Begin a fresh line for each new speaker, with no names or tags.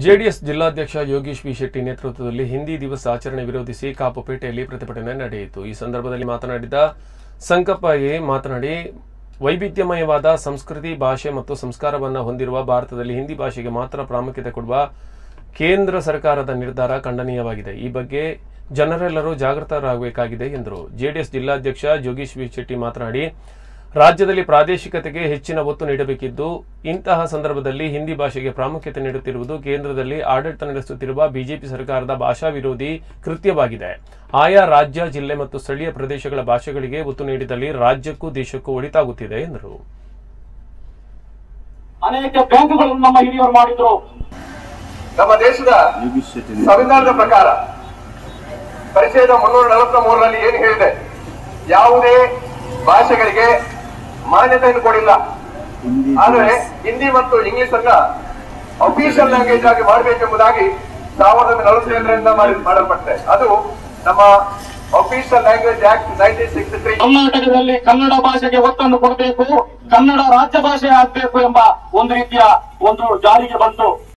JDS ಜಿಲ್ಲಾಧ್ಯಕ್ಷ Yogish V Shetty ನೇತೃತ್ವದಲ್ಲಿ ಹಿಂದಿ ದಿವಸ ಆಚರಣೆ ವಿರೋಧಿಸಿ ಕಾಪುಪೇಟೆಯಲ್ಲಿ ಪ್ರತಿಭಟನೆ ನಡೆಯಿತು. ಈ ಸಂದರ್ಭದಲ್ಲಿ ಮಾತನಾಡಿದ ಸಂಕಪ್ಪ ಮಾತನಾಡಿ ವೈವಿಧ್ಯಮಯವಾದ ಸಂಸ್ಕೃತಿ, ಭಾಷೆ ಮತ್ತು ಸಂಸ್ಕಾರವನ್ನು ಹೊಂದಿರುವ ಭಾರತದಲ್ಲಿ ಹಿಂದಿ ಭಾಷೆಗೆ ಮಾತ್ರ ಪ್ರಾಮುಖ್ಯತೆ ಕೊಡುವ ಕೇಂದ್ರ ಸರ್ಕಾರದ ನಿರ್ಧಾರ ಖಂಡನೀಯವಾಗಿದೆ. ಈ ಬಗ್ಗೆ ಜನರೆಲ್ಲರೂ ಜಾಗೃತರಾಗಬೇಕಾಗಿದೆ ಎಂದರು. ಜೆಡಿಎಸ್ ಜಿಲ್ಲಾಧ್ಯಕ್ಷ ಯೋಗೀಶ್ ವಿ ಶೆಟ್ಟಿ ಮಾತನಾಡಿ ರಾಜ್ಯದಲ್ಲಿ ಪ್ರಾದೇಶಿಕತೆಗೆ ಹೆಚ್ಚಿನ ಒತ್ತು ನೀಡಬೇಕಿದ್ದು, ಇಂತಹ ಸಂದರ್ಭದಲ್ಲಿ ಹಿಂದಿ ಭಾಷೆಗೆ ಪ್ರಾಮುಖ್ಯತೆ ನೀಡುತ್ತಿರುವುದು ಕೇಂದ್ರದಲ್ಲಿ ಆಡಳಿತ ನಡೆಸುತ್ತಿರುವ ಬಿಜೆಪಿ ಸರ್ಕಾರದ ಭಾಷಾ ವಿರೋಧಿ ಕೃತ್ಯವಾಗಿದೆ. ಆಯಾ ರಾಜ್ಯ, ಜಿಲ್ಲೆ ಮತ್ತು ಸ್ಥಳೀಯ ಪ್ರದೇಶಗಳ ಭಾಷೆಗಳಿಗೆ ಒತ್ತು ನೀಡಿದಲ್ಲಿ ರಾಜ್ಯಕ್ಕೂ ದೇಶಕ್ಕೂ ಒಳಿತಾಗುತ್ತಿದೆ ಎಂದರು.
ಅನೇಕ ಬ್ಯಾಂಕ್ಗಳನ್ನು ನಮ್ಮ ಹಿರಿಯರು ಮಾಡಿದ್ರು.
ನಮ್ಮ ದೇಶದ ಸಂವಿಧಾನದ ಪ್ರಕಾರ ಪರಿಚಯದ 343ರಲ್ಲಿ ಏನು ಹೇಳಿದೆ, ಯಾವುದೇ ಭಾಷೆಗಳಿಗೆ ಮಾನ್ಯತೆಯನ್ನು ಕೊಡಿಲ್ಲ. ಆದರೆ ಹಿಂದಿ ಮತ್ತು ಇಂಗ್ಲಿಷ್ ಅನ್ನ ಅಫಿಷಿಯಲ್ ಲ್ಯಾಂಗ್ವೇಜ್ ಆಗಿ ಮಾಡಬೇಕೆಂಬುದಾಗಿ 1947ರಿಂದ ಮಾಡಲ್ಪಟ್ಟಿದೆ. ಅದು ನಮ್ಮ ಅಫಿಷಿಯಲ್ ಲ್ಯಾಂಗ್ವೇಜ್ ಆಕ್ಟ್ 1963.
ಕರ್ನಾಟಕದಲ್ಲಿ ಕನ್ನಡ ಭಾಷೆಗೆ ಒತ್ತನ್ನು ಕೊಡಬೇಕು, ಕನ್ನಡ ರಾಜ್ಯ ಭಾಷೆ ಆಗಬೇಕು ಎಂಬ ಒಂದು ರೀತಿಯ ಜಾರಿಗೆ ಬಂತು.